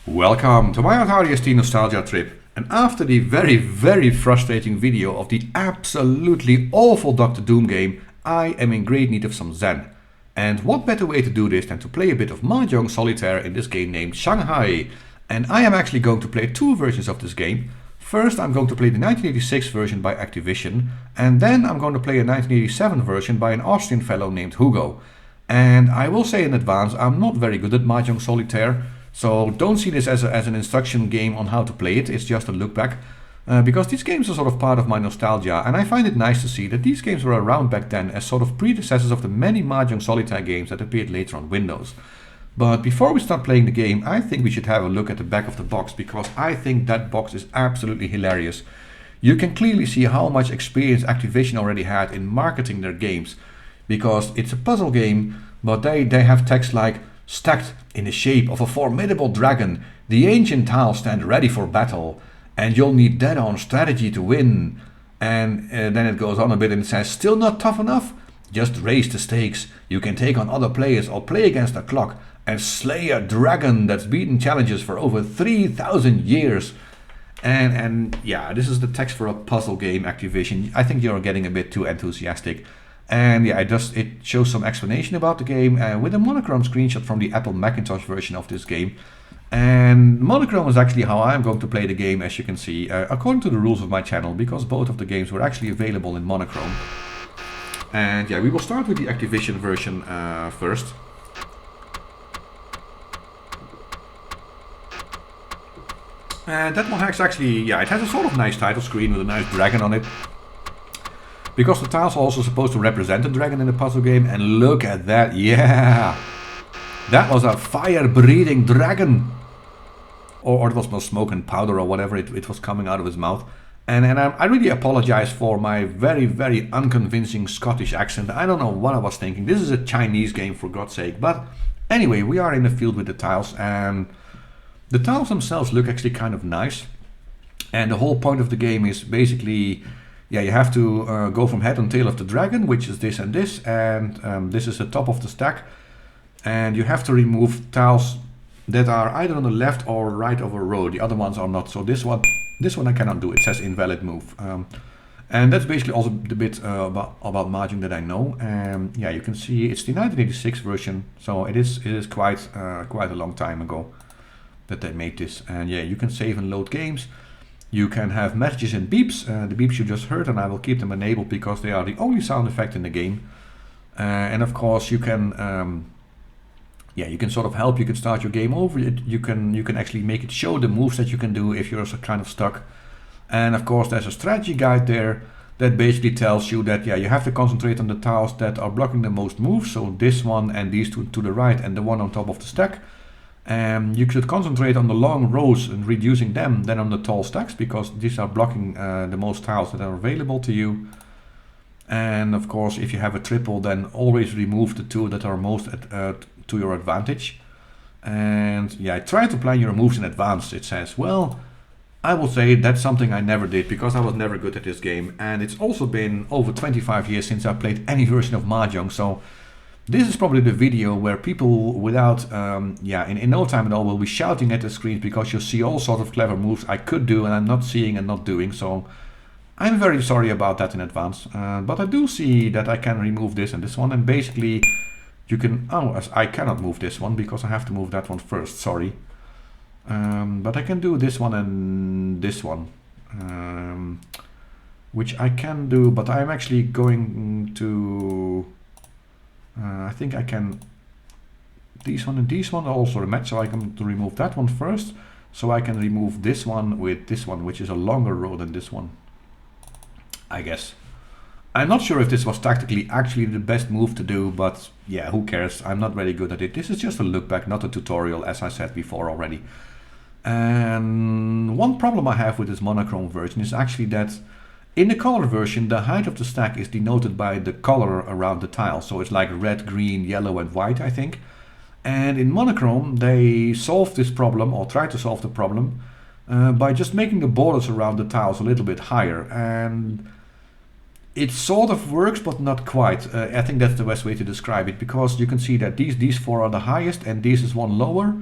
Welcome to my Atari ST nostalgia trip. And after the very frustrating video of the absolutely awful Doctor Doom game, I am in great need of some zen. And what better way to do this than to play a bit of Mahjong solitaire in this game named Shanghai. And I am actually going to play two versions of this game. First I'm going to play the 1986 version by Activision, and then I'm going to play a 1987 version by an Austrian fellow named Hugo. And I will say in advance, I'm not very good at Mahjong solitaire. So don't see this as an instruction game on how to play it, it's just a look back. Because these games are sort of part of my nostalgia, and I find it nice to see that these games were around back then as sort of predecessors of the many Mahjong solitaire games that appeared later on Windows. But before we start playing the game, I think we should have a look at the back of the box, because I think that box is absolutely hilarious. You can clearly see how much experience Activision already had in marketing their games, because it's a puzzle game, but they have text like, "Stacked in the shape of a formidable dragon, the ancient tiles stand ready for battle, and you'll need dead-on strategy to win." And then it goes on a bit and it says, "Still not tough enough? Just raise the stakes. You can take on other players or play against the clock and slay a dragon that's beaten challenges for over 3,000 years. And yeah, this is the text for a puzzle game, Activision. I think you're getting a bit too enthusiastic. And yeah, it shows some explanation about the game with a monochrome screenshot from the Apple Macintosh version of this game. And monochrome is actually how I'm going to play the game, as you can see, according to the rules of my channel, because both of the games were actually available in monochrome. And yeah, we will start with the Activision version first. And that one has actually, yeah, it has a sort of nice title screen with a nice dragon on it. Because the tiles are also supposed to represent a dragon in the puzzle game. And look at that, yeah! That was a fire-breathing dragon! Or it was no smoke and powder or whatever it was coming out of his mouth. And I really apologize for my very unconvincing Scottish accent. I don't know what I was thinking. This is a Chinese game, for God's sake. But anyway, we are in the field with the tiles. And the tiles themselves look actually kind of nice. And the whole point of the game is basically, yeah, you have to go from head and tail of the dragon, which is this and this. And this is the top of the stack. And you have to remove tiles that are either on the left or right of a row. The other ones are not. So this one I cannot do. It says invalid move. And that's basically also the bit about Mahjong that I know. Yeah, you can see it's the 1986 version. So it is quite a long time ago that they made this. And yeah, you can save and load games. You can have messages and beeps. The beeps you just heard, and I will keep them enabled because they are the only sound effect in the game. And of course you can yeah, you can sort of help. You can start your game over. You can actually make it show the moves that you can do if you're kind of stuck. And of course there's a strategy guide there that basically tells you that, yeah, you have to concentrate on the tiles that are blocking the most moves. So this one and these two to the right and the one on top of the stack. You should concentrate on the long rows and reducing them than on the tall stacks, because these are blocking the most tiles that are available to you. And of course, if you have a triple, then always remove the two that are most to your advantage. And yeah, try to plan your moves in advance, it says. Well, I will say that's something I never did because I was never good at this game. And it's also been over 25 years since I played any version of Mahjong. So this is probably the video where people without, yeah, in no time at all will be shouting at the screens because you see all sorts of clever moves I could do and I'm not seeing and not doing. So I'm very sorry about that in advance. But I do see that I can remove this and this one, and basically you can, oh, I cannot move this one because I have to move that one first, sorry. But I can do this one and this one, which I can do, but I'm actually going to, I think I can, these one and these one are also a match, so I can remove that one first, so I can remove this one with this one, which is a longer row than this one, I guess. I'm not sure if this was tactically actually the best move to do, but yeah, who cares? I'm not very good at it. This is just a look back, not a tutorial, as I said before already. And one problem I have with this monochrome version is actually that in the color version, the height of the stack is denoted by the color around the tile. So it's like red, green, yellow and white, I think. And in monochrome, they solved this problem, or tried to solve the problem, by just making the borders around the tiles a little bit higher. And it sort of works, but not quite. I think that's the best way to describe it, because you can see that these four are the highest and this is one lower.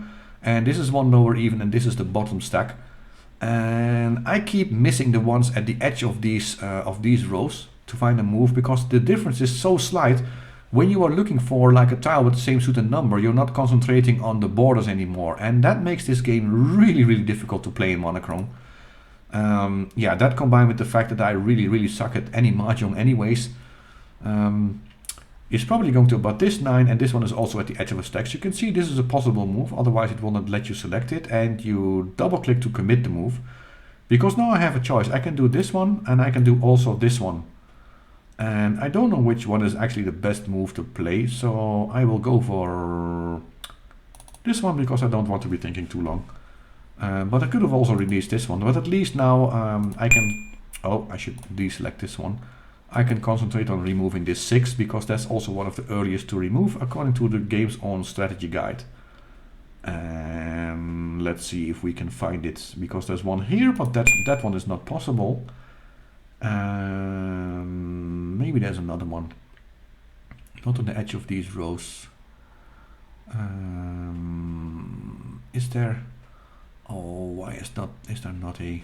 And this is one lower even, and this is the bottom stack. And I keep missing the ones at the edge of these rows to find a move, because the difference is so slight. When you are looking for like a tile with the same suited number, you're not concentrating on the borders anymore, and that makes this game really, really difficult to play in Monochrome. Yeah, that combined with the fact that I really, really suck at any Mahjong anyways, is probably going to about this 9, and this one is also at the edge of a stack. So you can see this is a possible move, otherwise it will not let you select it, and you double click to commit the move. Because now I have a choice. I can do this one, and I can do also this one. And I don't know which one is actually the best move to play, so I will go for this one because I don't want to be thinking too long. But I could have also released this one, but at least now I can... Oh, I should deselect this one. I can concentrate on removing this 6 because that's also one of the earliest to remove according to the game's own strategy guide. And let's see if we can find it, because there's one here, but that one is not possible. Maybe there's another one. Not on the edge of these rows. Is there? Oh, why is there not a?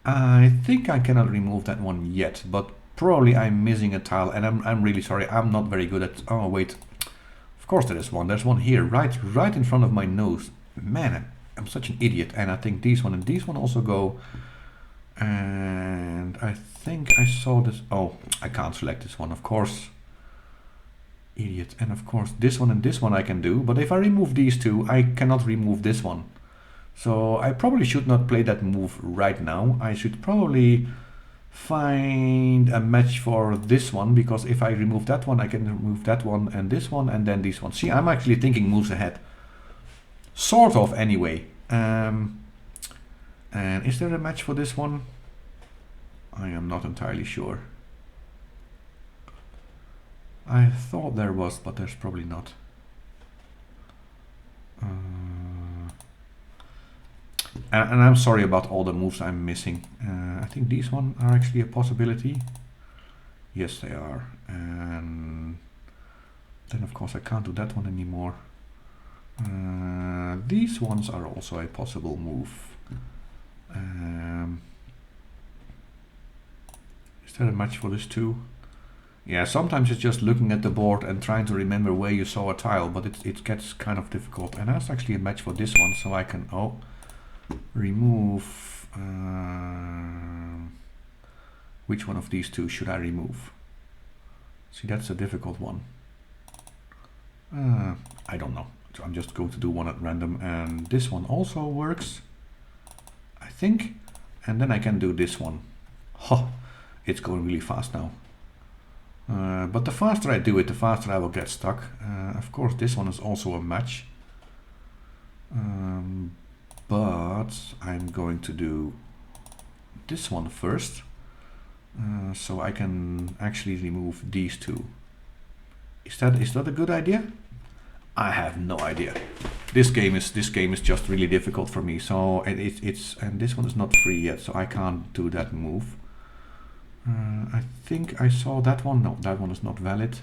I think I cannot remove that one yet, but probably I'm missing a tile, and I'm really sorry. I'm not very good at. Oh wait, of course there is one. There's one here, right in front of my nose. Man, I'm such an idiot. And I think these one and these one also go. And I think I saw this. Oh, I can't select this one, of course. Idiot. And of course this one and this one I can do, but if I remove these two, I cannot remove this one. So I probably should not play that move right now. I should probably find a match for this one, because if I remove that one, I can remove that one and this one and then this one. See, I'm actually thinking moves ahead. Sort of, anyway. And is there a match for this one? I am not entirely sure. I thought there was, but there's probably not. And I'm sorry about all the moves I'm missing. I think these one are actually a possibility. Yes, they are. And then of course I can't do that one anymore. These ones are also a possible move. Is there a match for this too? Yeah, sometimes it's just looking at the board and trying to remember where you saw a tile, but it gets kind of difficult. And that's actually a match for this one, so I can remove. Which one of these two should I remove? See, that's a difficult one. I don't know. So I'm just going to do one at random, and this one also works, I think. And then I can do this one. It's going really fast now. But the faster I do it, the faster I will get stuck. Of course, this one is also a match. But I'm going to do this one first. So I can actually remove these two. Is that a good idea? I have no idea. This game is just really difficult for me. So and this one is not free yet, so I can't do that move. I think I saw that one. No, that one is not valid.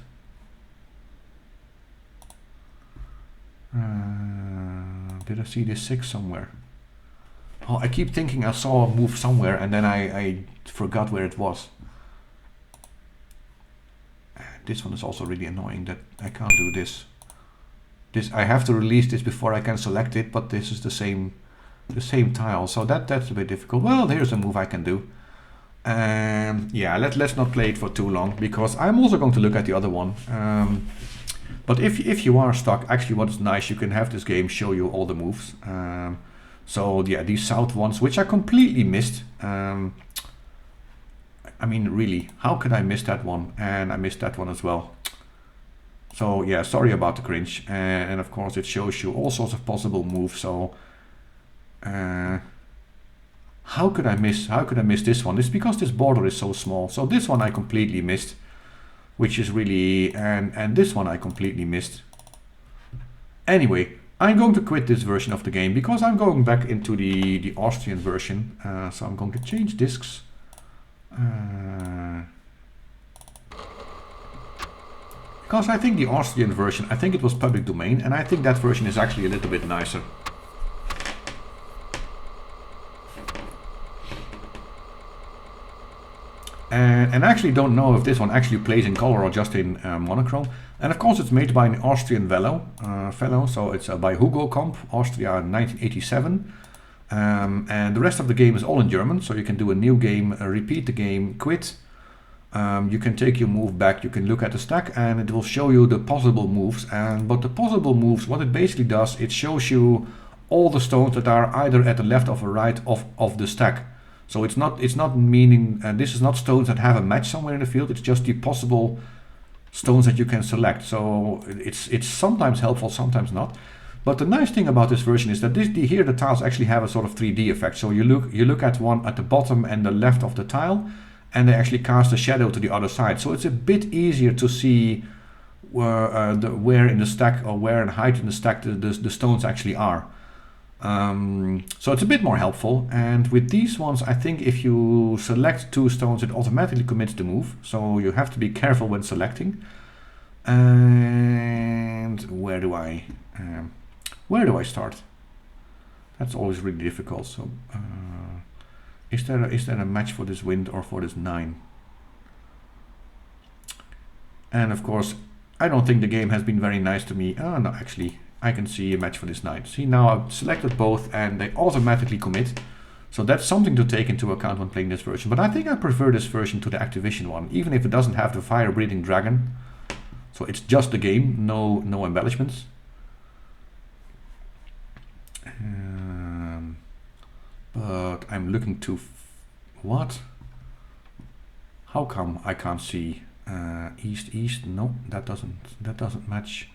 Did I see this 6 somewhere? Oh, I keep thinking I saw a move somewhere, and then I forgot where it was. This one is also really annoying that I can't do this. I have to release this before I can select it, but this is the same tile, so that's a bit difficult. Well, here's a move I can do. Yeah, let's not play it for too long, because I'm also going to look at the other one. But if you are stuck, actually what is nice, you can have this game show you all the moves. So yeah, these south ones, which I completely missed. I mean, really, how could I miss that one? And I missed that one as well. So yeah, sorry about the cringe. And of course it shows you all sorts of possible moves. So how could I miss this one? It's because this border is so small. So this one I completely missed, which is really, and this one I completely missed. Anyway, I'm going to quit this version of the game because I'm going back into the Austrian version. So I'm going to change discs. Because I think the Austrian version, I think it was public domain, and I think that version is actually a little bit nicer. And I actually don't know if this one actually plays in color or just in monochrome. And of course it's made by an Austrian fellow, so it's by Hugo-Comp, Austria 1987. And the rest of the game is all in German, so you can do a new game, repeat the game, quit. You can take your move back, you can look at the stack, and it will show you the possible moves. But the possible moves, what it basically does, it shows you all the stones that are either at the left or right of the stack. So it's not meaning, this is not stones that have a match somewhere in the field, it's just the possible stones that you can select. So it's sometimes helpful, sometimes not. But the nice thing about this version is that here the tiles actually have a sort of 3D effect. So you look at one at the bottom and the left of the tile, and they actually cast a shadow to the other side. So it's a bit easier to see where in the stack or where in height in the stack the stones actually are. So it's a bit more helpful. And with these ones, I think if you select 2 stones, it automatically commits the move. So you have to be careful when selecting. And where do I start? That's always really difficult. So is there a match for this wind or for this 9? And of course, I don't think the game has been very nice to me. Oh no, actually, I can see a match for this 9. See, now I've selected both and they automatically commit. So that's something to take into account when playing this version. But I think I prefer this version to the Activision one, even if it doesn't have the fire-breathing dragon. So it's just the game, no embellishments. But I'm looking to what? How come I can't see east? No, that doesn't match.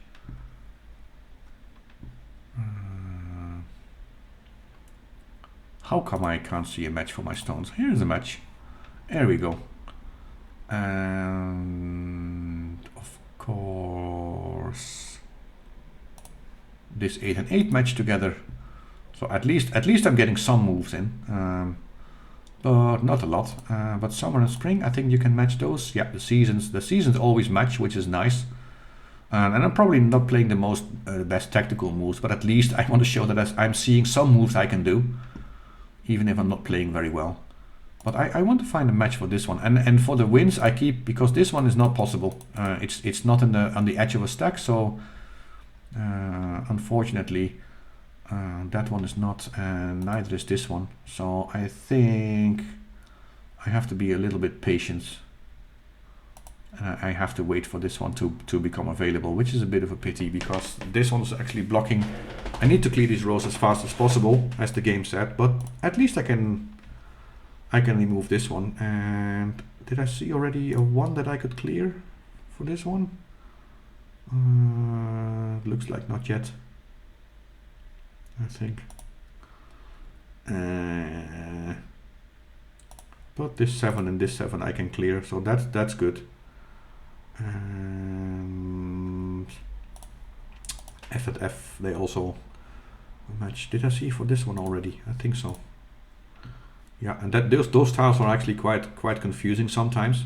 How come I can't see a match for my stones? Here's a match. There we go. And of course, this 8 and 8 match together. So at least I'm getting some moves in, but not a lot. But summer and spring, I think you can match those. Yeah, the seasons always match, which is nice. And I'm probably not playing the best tactical moves, but at least I want to show that I'm seeing some moves I can do, even if I'm not playing very well. But I want to find a match for this one, and for the wins I keep, because this one is not possible. It's not on the edge of a stack, so unfortunately that one is not, and neither is this one. So I think I have to be a little bit patient. I have to wait for this one to become available, which is a bit of a pity, because this one is actually blocking. I need to clear these rows as fast as possible, as the game said, but at least I can remove this one. And did I see already a one that I could clear for this one? Looks like not yet, I think. But this 7 and this 7 I can clear, so that's good. F at F, they also match. Did I see for this one already? I think so. Yeah, and those tiles are actually quite confusing sometimes,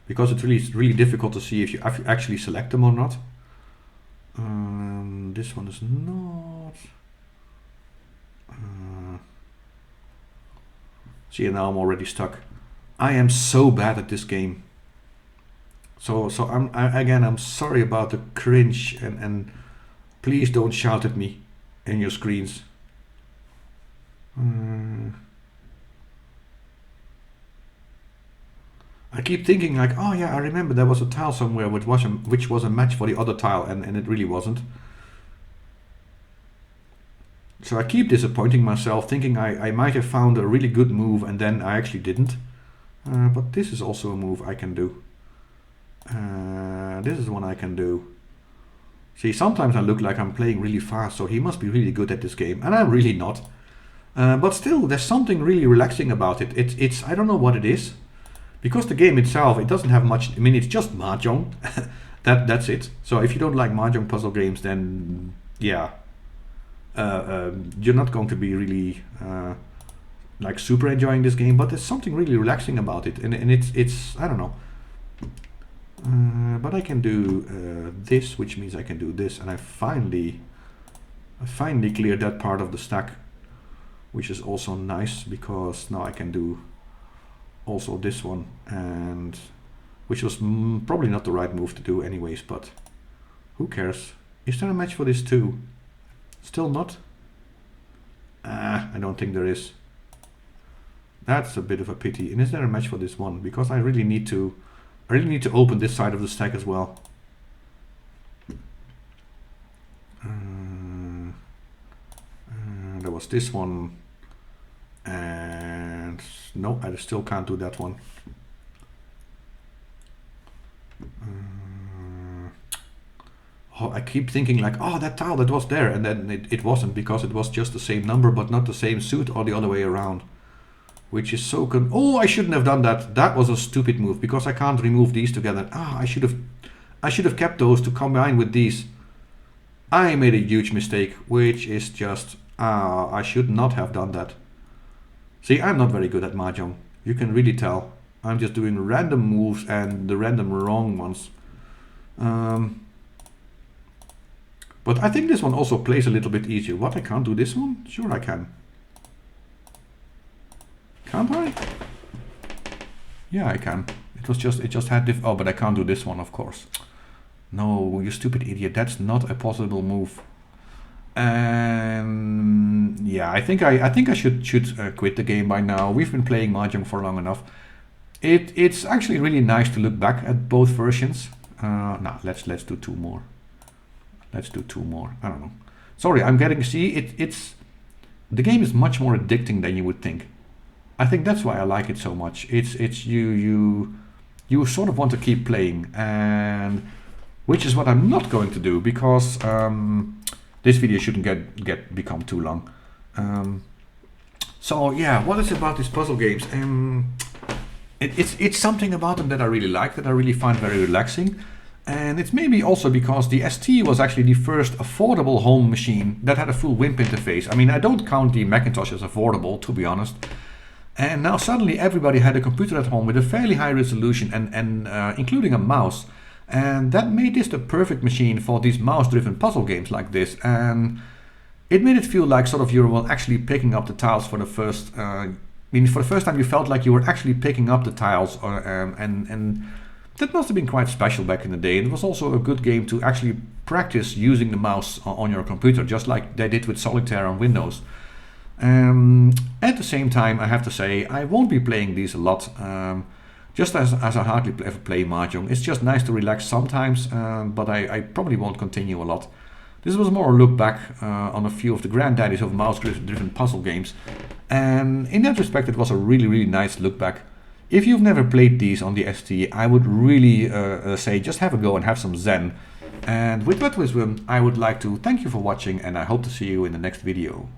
because it's really difficult to see if you actually select them or not. This one is not. See, now I'm already stuck. I am so bad at this game. So I'm sorry about the cringe, and please don't shout at me in your screens. I keep thinking like, oh yeah, I remember there was a tile somewhere which was a match for the other tile, and it really wasn't. So I keep disappointing myself, thinking I might have found a really good move, and then I actually didn't. But this is also a move I can do. This is one I can do. See, sometimes I look like I'm playing really fast, so he must be really good at this game, and I'm really not. But still, there's something really relaxing about it. It's I don't know what it is, because the game itself, it doesn't have much. I mean, it's just Mahjong. That's it. So if you don't like Mahjong puzzle games, then yeah, you're not going to be really like super enjoying this game. But there's something really relaxing about it, and it's I don't know. But I can do this, which means I can do this, and I finally cleared that part of the stack, which is also nice because now I can do also this one, and which was probably not the right move to do anyways, but who cares? Is there a match for this too? Still not? I don't think there is. That's a bit of a pity. And is there a match for this one? Because I really need to open this side of the stack as well. There was this one, and no, I still can't do that one. Oh, I keep thinking like, oh, that tile that was there, and then it wasn't, because it was just the same number but not the same suit, or the other way around. Which is so oh, I shouldn't have done that. That was a stupid move, because I can't remove these together. I should have kept those to combine with these. I made a huge mistake, which is just, I should not have done that. See, I'm not very good at Mahjong. You can really tell. I'm just doing random moves and the random wrong ones. But I think this one also plays a little bit easier. What, I can't do this one? Sure I can. Can't I? Yeah, I can. It just had this. Oh, but I can't do this one, of course. No, you stupid idiot. That's not a possible move. And yeah, I think I should quit the game by now. We've been playing Mahjong for long enough. It's actually really nice to look back at both versions. Now let's do two more. Let's do two more. I don't know. Sorry, I'm getting. See, it's the game is much more addicting than you would think. I think that's why I like it so much. It's you sort of want to keep playing, and which is what I'm not going to do, because this video shouldn't become too long. So yeah, what is it about these puzzle games? It's something about them that I really like, that I really find very relaxing. And it's maybe also because the ST was actually the first affordable home machine that had a full WIMP interface. I mean, I don't count the Macintosh as affordable, to be honest. And now suddenly everybody had a computer at home with a fairly high resolution and including a mouse. And that made this the perfect machine for these mouse-driven puzzle games like this. And it made it feel like sort of you were actually picking up the tiles for the first... for the first time you felt like you were actually picking up the tiles. And that must have been quite special back in the day. And it was also a good game to actually practice using the mouse on your computer, just like they did with Solitaire on Windows. At the same time, I have to say, I won't be playing these a lot. Just as I hardly ever play Mahjong. It's just nice to relax sometimes, but I probably won't continue a lot. This was more a look back on a few of the granddaddies of mouse-driven puzzle games. And in that respect, it was a really, really nice look back. If you've never played these on the ST, I would really say just have a go and have some zen. And with that wisdom, I would like to thank you for watching, and I hope to see you in the next video.